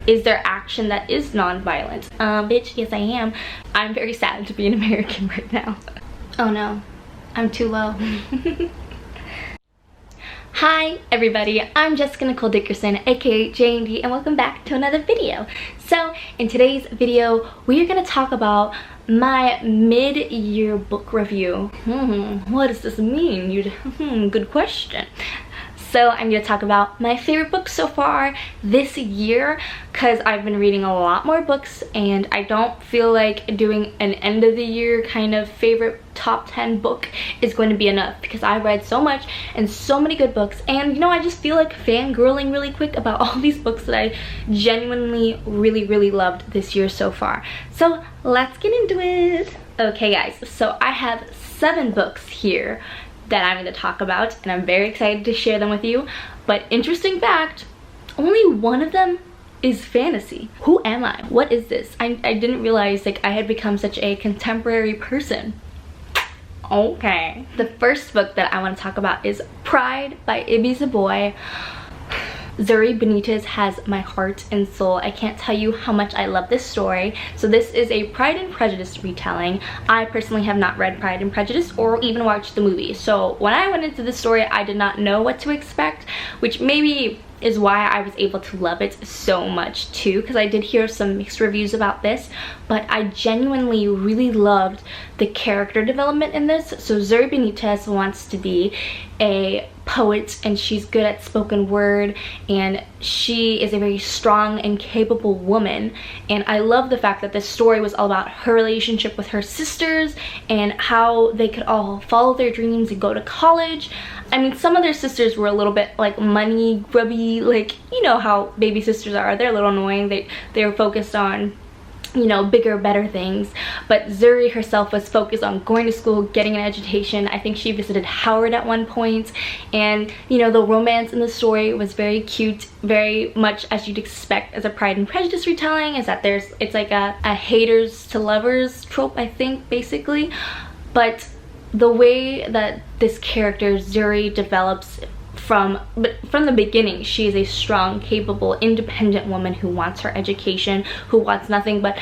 is there action that is non-violent? Bitch, yes I am. I'm very sad to be an American right now. Oh no, I'm too low. Hi everybody, I'm Jessica Nicole Dickerson, aka JND, and welcome back to another video. So in today's video, we are going to talk about my mid-year book review. What does this mean? Good question. So I'm going to talk about my favorite books so far this year, because I've been reading a lot more books and I don't feel like doing an end of the year kind of favorite top 10 book is going to be enough, because I've read so much and so many good books, and you know, I just feel like fangirling really quick about all these books that I genuinely really loved this year so far. So let's get into it. Okay guys, so I have 7 books here that I'm going to talk about, and I'm very excited to share them with you. But interesting fact, only one of them is fantasy. Who am I? What is this? I didn't realize like I had become such a contemporary person. Okay. The first book that I want to talk about is Pride by Ibi Zoboi. Zuri Benitez has my heart and soul. I can't tell you how much I love this story. So this is a Pride and Prejudice retelling. I personally have not read Pride and Prejudice or even watched the movie. So when I went into this story, I did not know what to expect, which maybe is why I was able to love it so much too, because I did hear some mixed reviews about this, but I genuinely really loved the character development in this. So Zuri Benitez wants to be a poet, and she's good at spoken word, and she is a very strong and capable woman, and I love the fact that this story was all about her relationship with her sisters and how they could all follow their dreams and go to college. I mean, some of their sisters were a little bit like money grubby, like, you know how baby sisters are. They're a little annoying. They were focused on, you know, bigger, better things. But Zuri herself was focused on going to school, getting an education. I think she visited Howard at one point. And, you know, the romance in the story was very cute, very much as you'd expect as a Pride and Prejudice retelling, is that it's like a haters to lovers trope, I think, basically. But the way that this character, Zuri, develops from the beginning, she is a strong, capable, independent woman who wants her education, who wants nothing but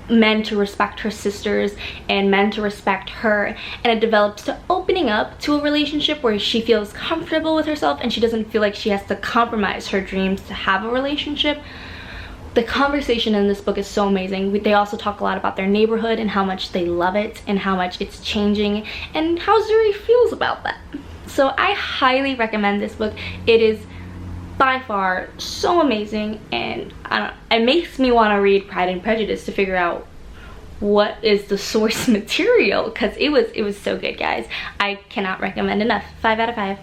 men to respect her sisters and men to respect her, and it develops to opening up to a relationship where she feels comfortable with herself and she doesn't feel like she has to compromise her dreams to have a relationship. The conversation in this book is so amazing. They also talk a lot about their neighborhood and how much they love it and how much it's changing and how Zuri feels about that. So I highly recommend this book. It is by far so amazing, and it makes me want to read Pride and Prejudice to figure out what is the source material, because it was so good, guys. I cannot recommend enough. 5 out of 5.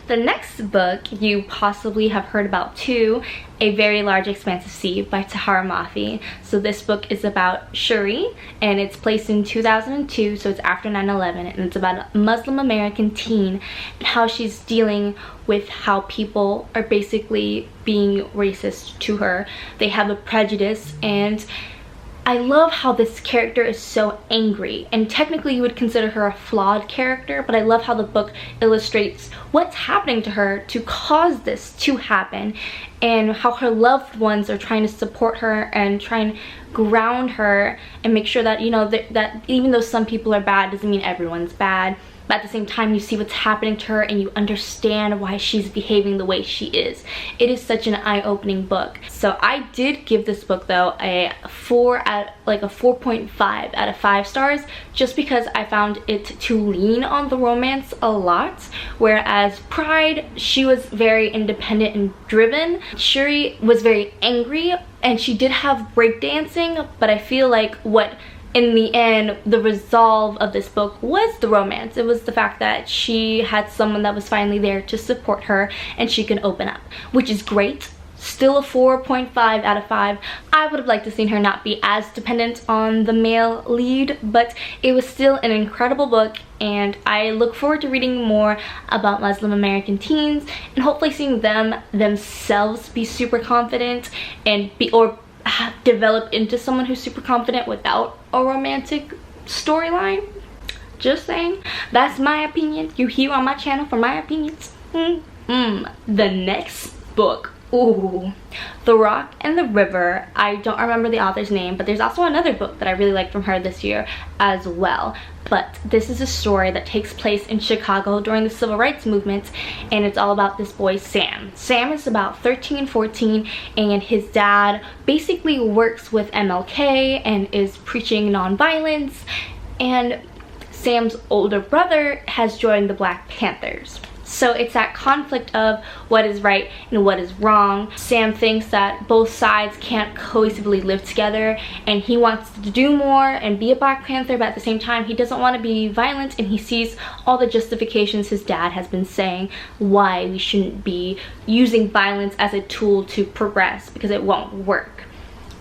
The next book you possibly have heard about too, A Very Large Expanse of Sea by Tahereh Mafi. So this book is about Shuri, and it's placed in 2002, so it's after 9/11, and it's about a Muslim American teen and how she's dealing with how people are basically being racist to her. They have a prejudice, and I love how this character is so angry, and technically you would consider her a flawed character, but I love how the book illustrates what's happening to her to cause this to happen, and how her loved ones are trying to support her and try and ground her and make sure that, you know, that even though some people are bad doesn't mean everyone's bad. But at the same time, you see what's happening to her and you understand why she's behaving the way she is. It is such an eye-opening book. So I did give this book though a 4.5 out of 5 stars, just because I found it to lean on the romance a lot, whereas Pride, she was very independent and driven. Shuri was very angry, and she did have breakdancing, but I feel like in the end, the resolve of this book was the romance. It was the fact that she had someone that was finally there to support her and she can open up, which is great. Still a 4.5 out of 5. I would have liked to seen her not be as dependent on the male lead, but it was still an incredible book, and I look forward to reading more about Muslim American teens and hopefully seeing them themselves be super confident and develop into someone who's super confident without a romantic storyline. Just saying. That's my opinion. You're here on my channel for my opinions. The next book Ooh, The Rock and the River. I don't remember the author's name, but there's also another book that I really liked from her this year as well. But this is a story that takes place in Chicago during the civil rights movement, and it's all about this boy Sam. Sam is about 13, 14, and his dad basically works with MLK and is preaching nonviolence, and Sam's older brother has joined the Black Panthers. So it's that conflict of what is right and what is wrong. Sam thinks that both sides can't cohesively live together, and he wants to do more and be a Black Panther, but at the same time he doesn't want to be violent, and he sees all the justifications his dad has been saying why we shouldn't be using violence as a tool to progress, because it won't work.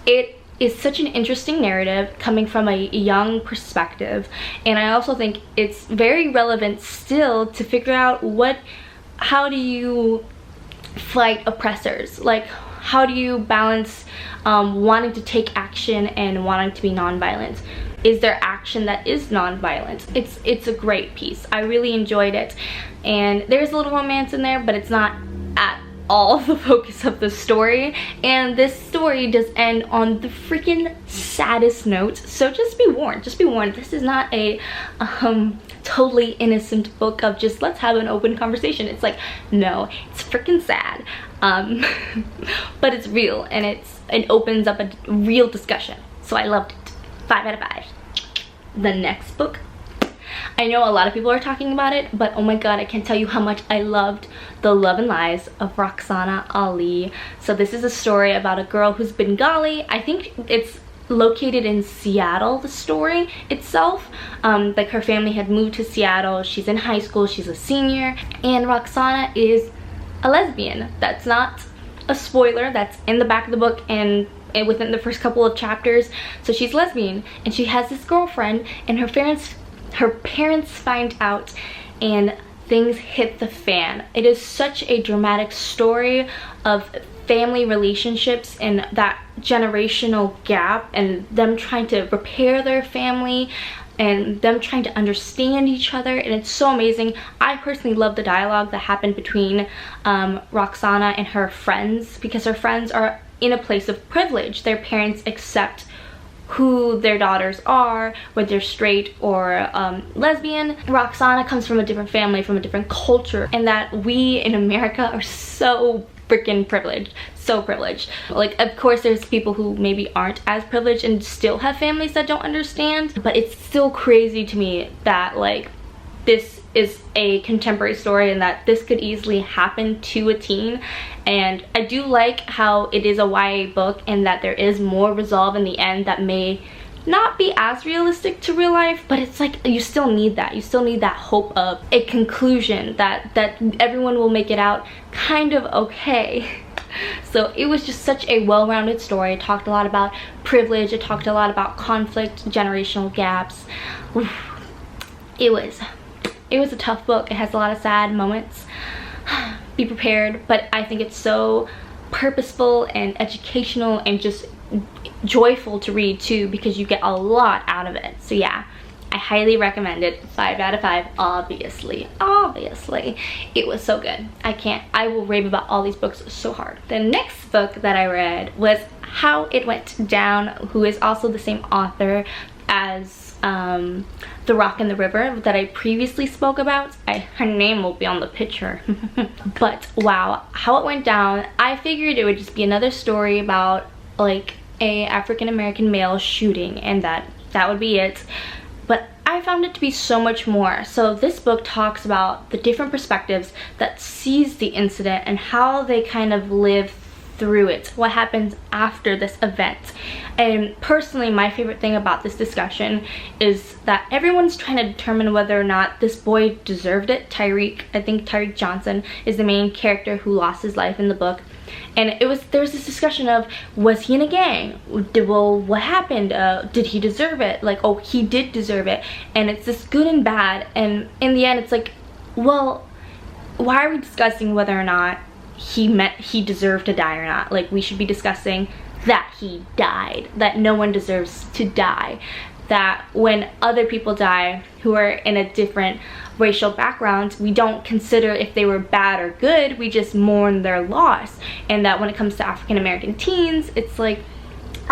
It is such an interesting narrative coming from a young perspective, and I also think it's very relevant still to figure out how do you fight oppressors, like how do you balance wanting to take action and wanting to be nonviolent. Is there action that is nonviolent? It's a great piece. I really enjoyed it, and there's a little romance in there, but it's not at all the focus of the story, and this story does end on the freaking saddest note, so just be warned, this is not a totally innocent book of just let's have an open conversation. It's like, no, it's freaking sad, but it's real, and it opens up a real discussion, so I loved it. 5 out of 5. The next book, I know a lot of people are talking about it, but oh my god, I can't tell you how much I loved The Love and Lies of Roxana Ali. So this is a story about a girl who's Bengali. I think it's located in Seattle, the story itself. Like her family had moved to Seattle. She's in high school, she's a senior, and Roxana is a lesbian. That's not a spoiler, that's in the back of the book and within the first couple of chapters. So she's lesbian, and she has this girlfriend, and her parents find out, and things hit the fan. It is such a dramatic story of family relationships and that generational gap, and them trying to repair their family and them trying to understand each other, and it's so amazing. I personally love the dialogue that happened between Roxana and her friends, because her friends are in a place of privilege. Their parents accept who their daughters are, whether they're straight or lesbian. Roxana comes from a different family, from a different culture, and that we in America are so freaking privileged, so privileged. Like, of course there's people who maybe aren't as privileged and still have families that don't understand, but it's still crazy to me that like this is a contemporary story and that this could easily happen to a teen. And I do like how it is a YA book and that there is more resolve in the end that may not be as realistic to real life, but it's like you still need that. You still need that hope of a conclusion that everyone will make it out kind of okay. So it was just such a well-rounded story. It talked a lot about privilege, it talked a lot about conflict, generational gaps. Oof. It was a tough book. It has a lot of sad moments. Be prepared, but I think it's so purposeful and educational and just joyful to read too, because you get a lot out of it. So yeah, I highly recommend it. 5 out of 5, obviously. It was so good. I will rave about all these books so hard. The next book that I read was How It Went Down, who is also the same author as The Rock and the River that I previously spoke about. Her name will be on the picture. But wow, How It Went Down, I figured it would just be another story about like a African-American male shooting, and that would be it. But I found it to be so much more. So this book talks about the different perspectives that sees the incident and how they kind of live through it, what happens after this event. And personally, my favorite thing about this discussion is that everyone's trying to determine whether or not this boy deserved it. Tyreek, I think Tyreek Johnson is the main character who lost his life in the book. And there was this discussion of, was he in a gang? Well, what happened? Did he deserve it? Like, oh, he did deserve it. And it's this good and bad. And in the end, it's like, well, why are we discussing whether or not he deserved to die or not? Like, we should be discussing that he died, that no one deserves to die. that when other people die who are in a different racial background, we don't consider if they were bad or good, we just mourn their loss. And that when it comes to African American teens, it's like,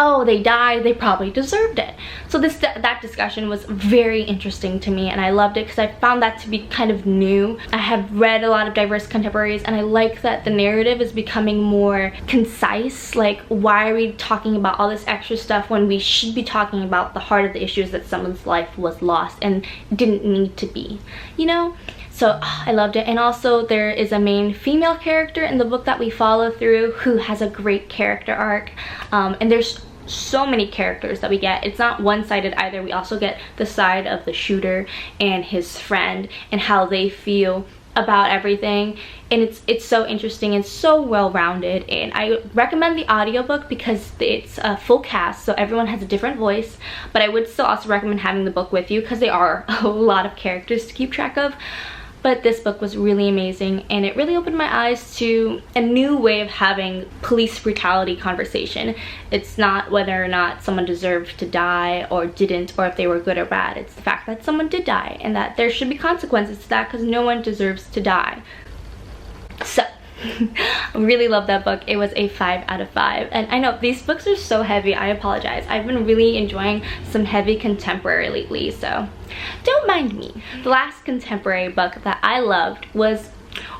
oh, they died, they probably deserved it. So that discussion was very interesting to me, and I loved it because I found that to be kind of new. I have read a lot of diverse contemporaries, and I like that the narrative is becoming more concise. Like, why are we talking about all this extra stuff when we should be talking about the heart of the issues, that someone's life was lost and didn't need to be, you know? So I loved it. And also there is a main female character in the book that we follow through who has a great character arc, and there's so many characters that we get. It's not one-sided either. We also get the side of the shooter and his friend and how they feel about everything, and it's so interesting and so well-rounded. And I recommend the audiobook because it's a full cast, so everyone has a different voice, but I would still also recommend having the book with you because there are a lot of characters to keep track of. But this book was really amazing, and it really opened my eyes to a new way of having police brutality conversation. It's not whether or not someone deserved to die or didn't, or if they were good or bad. It's the fact that someone did die and that there should be consequences to that because no one deserves to die. So I really love that book. It was a 5 out of 5. And I know these books are so heavy, I apologize. I've been really enjoying some heavy contemporary lately, so don't mind me. The last contemporary book that I loved was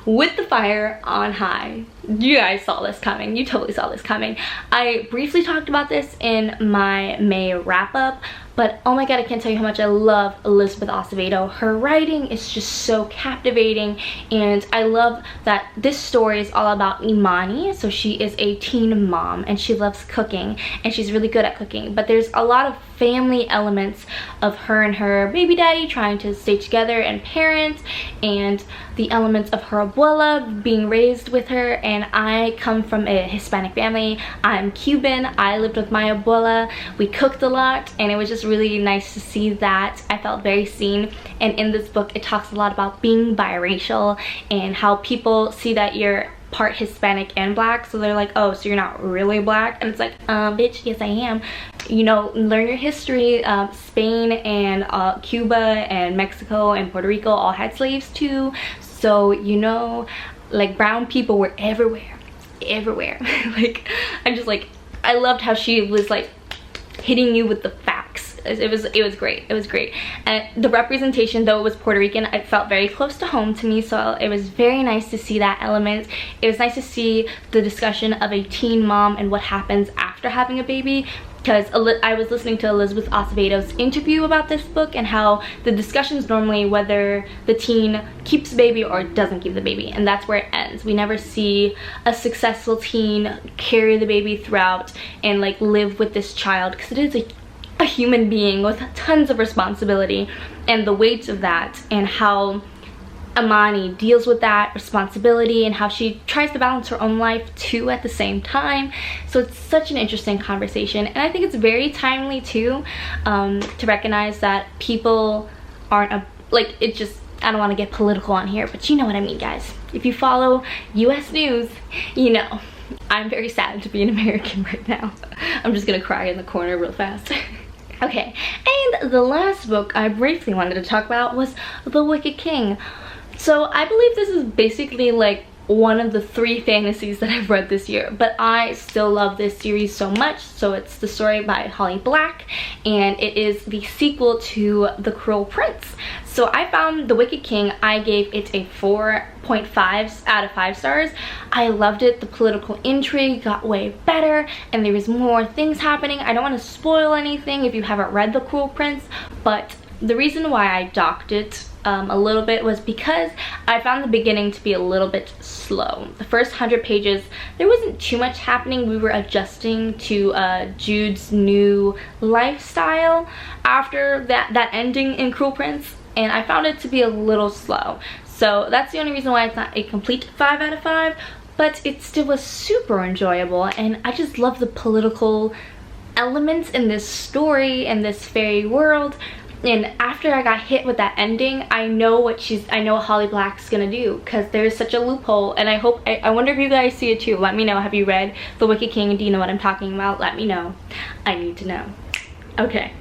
With the Fire on High. You guys saw this coming. You totally saw this coming. I briefly talked about this in my May wrap-up, but oh my god, I can't tell you how much I love Elizabeth Acevedo. Her writing is just so captivating, and I love that this story is all about Imani. So she is a teen mom, and she loves cooking, and she's really good at cooking, but there's a lot of family elements of her and her baby daddy trying to stay together and parent, and the elements of her abuela being raised with her. And I come from a Hispanic family. I'm Cuban. I lived with my abuela. We cooked a lot, and it was just really nice to see that. I felt very seen. And in this book, it talks a lot about being biracial and how people see that you're part Hispanic and black, so they're like, oh, so you're not really black? And it's like, bitch, yes I am. You know, learn your history. Spain and Cuba and Mexico and Puerto Rico all had slaves too, so you know, like, brown people were everywhere. Like, I'm just like, I loved how she was like hitting you with the facts. It was great. It was great. And the representation, though it was Puerto Rican, it felt very close to home to me, so it was very nice to see that element. It was nice to see the discussion of a teen mom and what happens after having a baby, because I was listening to Elizabeth Acevedo's interview about this book and how the discussion's normally whether the teen keeps the baby or doesn't keep the baby, and that's where it ends. We never see a successful teen carry the baby throughout and like live with this child, because it is a human being with tons of responsibility and the weight of that, and how Imani deals with that responsibility and how she tries to balance her own life too at the same time. So it's such an interesting conversation, and I think it's very timely too, to recognize that people aren't like, it just, I don't want to get political on here, but you know what I mean, guys. If you follow US news, you know I'm very sad to be an American right now. I'm just gonna cry in the corner real fast. Okay, and the last book I briefly wanted to talk about was The Wicked King. So I believe this is basically like one of the 3 fantasies that I've read this year, but I still love this series so much. So it's the story by Holly Black, and it is the sequel to The Cruel Prince. So I found The Wicked King, I gave it a 4.5 out of 5 stars. I loved it. The political intrigue got way better, and there was more things happening. I don't want to spoil anything if you haven't read The Cruel Prince, but the reason why I docked it a little bit was because I found the beginning to be a little bit slow. The first 100 pages, there wasn't too much happening. We were adjusting to Jude's new lifestyle after that ending in Cruel Prince, and I found it to be a little slow. So that's the only reason why it's not a complete 5 out of 5, but it still was super enjoyable, and I just love the political elements in this story and this fairy world. And after I got hit with that ending, I know what Holly Black's gonna do, because there's such a loophole. And I wonder if you guys see it too. Let me know. Have you read The Wicked King? Do you know what I'm talking about? Let me know. I need to know. Okay,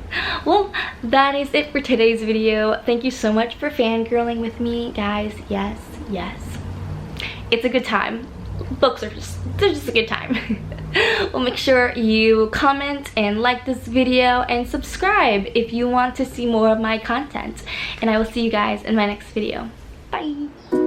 well, that is it for today's video. Thank you so much for fangirling with me, guys. Yes, yes. It's a good time. Books are they're just a good time. Well, make sure you comment and like this video and subscribe if you want to see more of my content. And I will see you guys in my next video. Bye.